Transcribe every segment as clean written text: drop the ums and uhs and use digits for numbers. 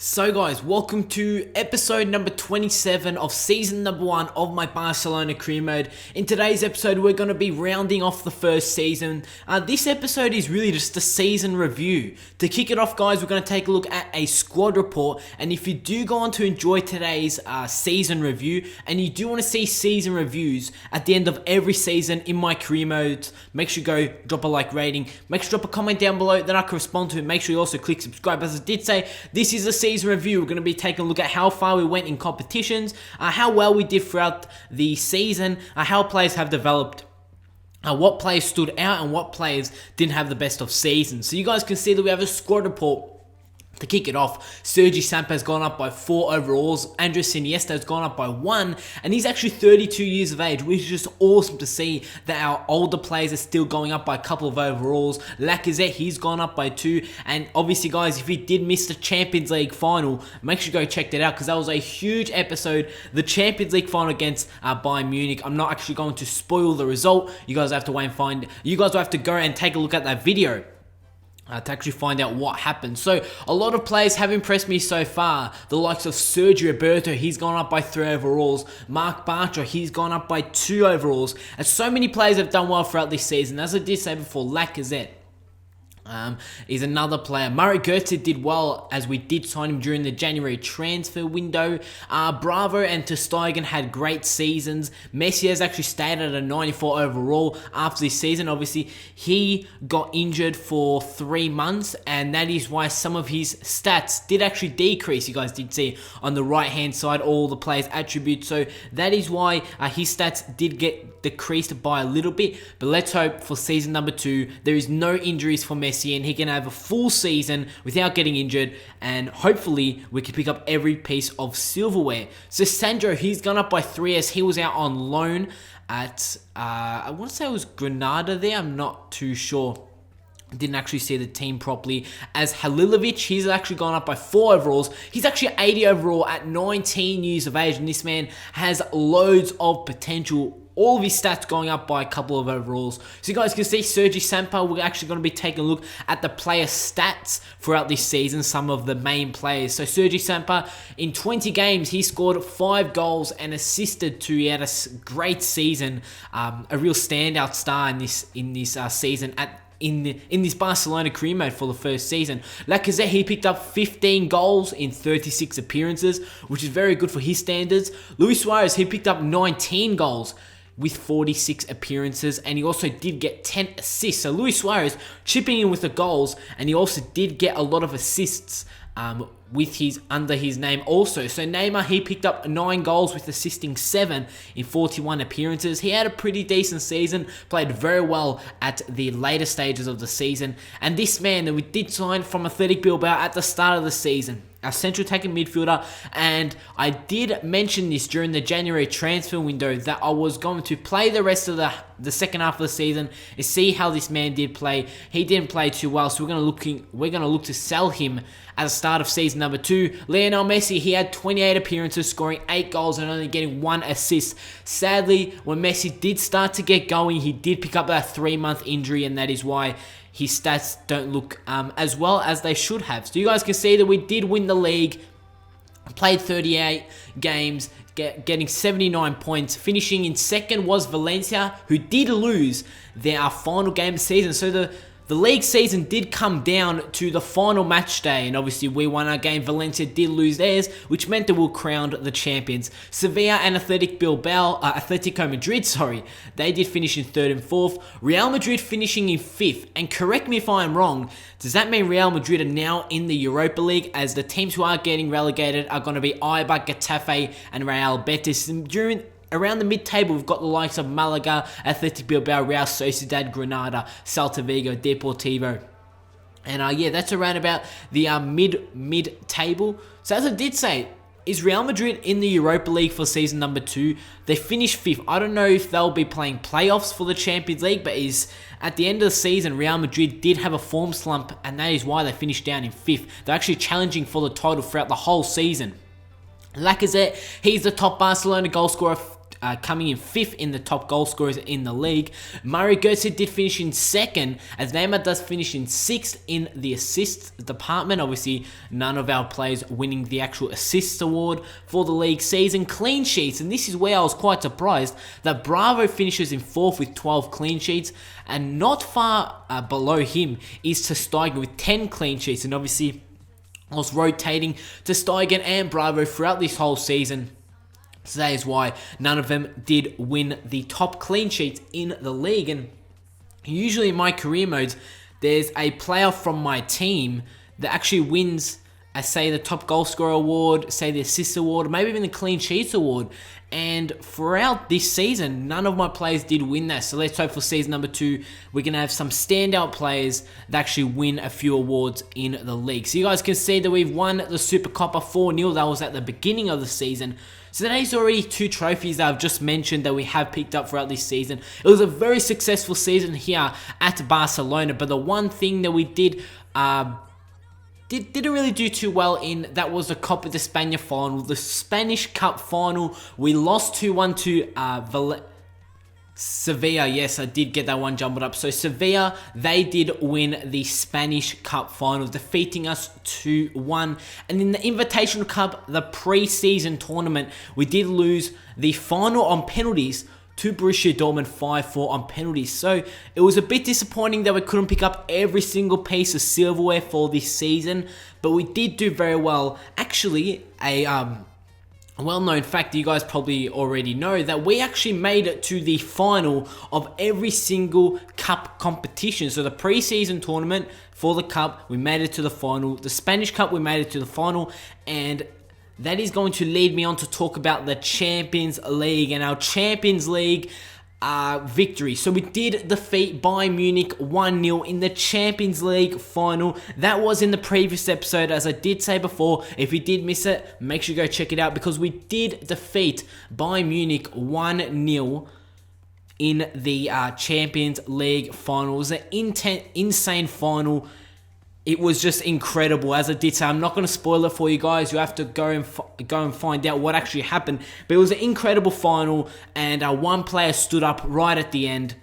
So guys, welcome to episode number 27 of season number 1 of my Barcelona career mode. In today's episode, we're going to be rounding off the first season. This episode is really just a season review. To kick it off guys, we're going to take a look at a squad report. And if you do go on to enjoy today's season review, and you do want to see season reviews at the end of every season in my career modes, make sure you go drop a like rating, make sure you drop a comment down below that I can respond to. Make sure you also click subscribe. As I did say, this is a season review. We're going to be taking a look at how far we went in competitions, how well we did throughout the season, how players have developed, what players stood out and what players didn't have the best of seasons. So you guys can see that we have a squad report. To kick it off, Sergi Samper has gone up by 4 overalls, Andres Iniesta has gone up by 1, and he's actually 32 years of age, which is just awesome to see that our older players are still going up by a couple of overalls. Lacazette, he's gone up by 2, and obviously guys, if you did miss the Champions League final, make sure you go check that out, because that was a huge episode, the Champions League final against Bayern Munich. I'm not actually going to spoil the result, you guys have to wait and find, you guys will have to go and take a look at that video to actually find out what happened. So a lot of players have impressed me so far. The likes of Sergio Roberto, he's gone up by 3 overalls. Marc Bartra, he's gone up by 2 overalls. And so many players have done well throughout this season. As I did say before, Lacazette is another player. Murray Goetze did well as we did sign him during the January transfer window. Bravo and ter Stegen had great seasons. Messi has actually stayed at a 94 overall after this season. Obviously, he got injured for 3 months, and that is why some of his stats did actually decrease. You guys did see on the right hand side all the players' attributes, so that is why his stats did get decreased by a little bit. But let's hope for season number 2 there is no injuries for Messi and he can have a full season without getting injured, and hopefully we can pick up every piece of silverware. So Sandro, he's gone up by 3 as he was out on loan at I want to say it was Granada there, I'm not too sure. Didn't actually see the team properly. As Halilovic, he's actually gone up by 4 overalls. He's actually 80 overall at 19 years of age, and this man has loads of potential. All of his stats going up by a couple of overalls. So you guys can see Sergi Samper, we're actually going to be taking a look at the player stats throughout this season, some of the main players. So Sergi Samper, in 20 games, he scored 5 goals and assisted 2. He had a great season, a real standout star in this season in this Barcelona career mode for the first season. Lacazette, he picked up 15 goals in 36 appearances, which is very good for his standards. Luis Suarez, he picked up 19 goals with 46 appearances, and he also did get 10 assists. So Luis Suarez chipping in with the goals, and he also did get a lot of assists with under his name also. So Neymar, he picked up 9 goals with assisting 7 in 41 appearances. He had a pretty decent season, played very well at the later stages of the season. And this man that we did sign from Athletic Bilbao at the start of the season, our central attacking midfielder, and I did mention this during the January transfer window that I was going to play the rest of the second half of the season and see how this man did play. He didn't play too well, so we're going to look to sell him at the start of season number 2. Lionel Messi, he had 28 appearances, scoring 8 goals and only getting 1 assist. Sadly, when Messi did start to get going, he did pick up that 3-month injury, and that is why his stats don't look as well as they should have. So you guys can see that we did win the league, played 38 games, getting 79 points. Finishing in second was Valencia, who did lose their final game of the season. So the league season did come down to the final match day, and obviously we won our game. Valencia did lose theirs, which meant that we'll crown the champions. Sevilla and Atletico Madrid, they did finish in 3rd and 4th. Real Madrid finishing in 5th, and correct me if I'm wrong, does that mean Real Madrid are now in the Europa League, as the teams who are getting relegated are going to be Eibar, Getafe, and Real Betis? Around the mid-table, we've got the likes of Malaga, Athletic Bilbao, Real Sociedad, Granada, Celta Vigo, Deportivo. And yeah, that's around about the mid-table. So as I did say, is Real Madrid in the Europa League for season number 2? They finished 5th. I don't know if they'll be playing playoffs for the Champions League, but at the end of the season, Real Madrid did have a form slump, and that is why they finished down in 5th. They're actually challenging for the title throughout the whole season. Lacazette, he's the top Barcelona goal scorer coming in 5th in the top goal scorers in the league. Mario Götze did finish in 2nd, as Neymar does finish in 6th in the assists department. Obviously, none of our players winning the actual assists award for the league season. Clean sheets, and this is where I was quite surprised that Bravo finishes in 4th with 12 clean sheets, and not far below him is ter Stegen with 10 clean sheets. And obviously, I was rotating ter Stegen and Bravo throughout this whole season. So that is why none of them did win the top clean sheets in the league. And usually in my career modes, there's a player from my team that actually wins, say, the top goal scorer award, say the assist award, or maybe even the clean sheets award. And throughout this season, none of my players did win that. So let's hope for season number 2, we're going to have some standout players that actually win a few awards in the league. So you guys can see that we've won the Super Copper 4-0. That was at the beginning of the season. So today's already 2 trophies that I've just mentioned that we have picked up throughout this season. It was a very successful season here at Barcelona. But the one thing that we didn't really do too well in, that was the Copa de España final, the Spanish Cup final. We lost 2-1 to Sevilla. Yes, I did get that one jumbled up. So Sevilla, they did win the Spanish Cup final, defeating us 2-1. And in the Invitational Cup, the pre-season tournament, we did lose the final on penalties to Borussia Dortmund 5-4 on penalties. So it was a bit disappointing that we couldn't pick up every single piece of silverware for this season, but we did do very well. Actually, a well-known fact that you guys probably already know, that we actually made it to the final of every single cup competition. So the pre-season tournament for the cup, we made it to the final. The Spanish Cup, we made it to the final. And that is going to lead me on to talk about the Champions League and our Champions League victory. So we did defeat Bayern Munich 1-0 in the Champions League final. That was in the previous episode, as I did say before. If you did miss it, make sure you go check it out, because we did defeat Bayern Munich 1-0 in the Champions League final. It was an insane final. It was just incredible. As I did say, I'm not going to spoil it for you guys. You have to go and find out what actually happened. But it was an incredible final, and one player stood up right at the end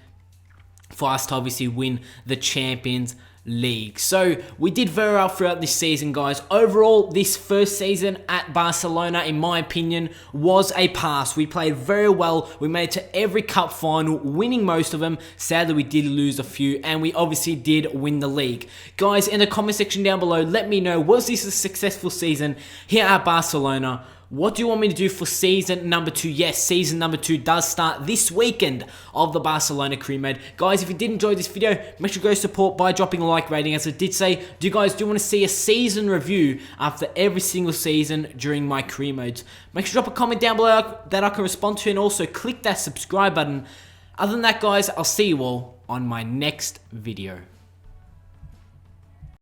for us to obviously win the Champions League. So we did very well throughout this season, guys. Overall, this first season at Barcelona, in my opinion, was a pass. We played very well. We made it to every cup final, winning most of them. Sadly, we did lose a few, and we obviously did win the league. Guys, in the comment section down below, let me know, was this a successful season here at Barcelona? What do you want me to do for season number 2? Yes, season number 2 does start this weekend of the Barcelona career mode. Guys, if you did enjoy this video, make sure to go support by dropping a like rating. As I did say, do you guys want to see a season review after every single season during my career modes? Make sure to drop a comment down below that I can respond to, and also click that subscribe button. Other than that, guys, I'll see you all on my next video.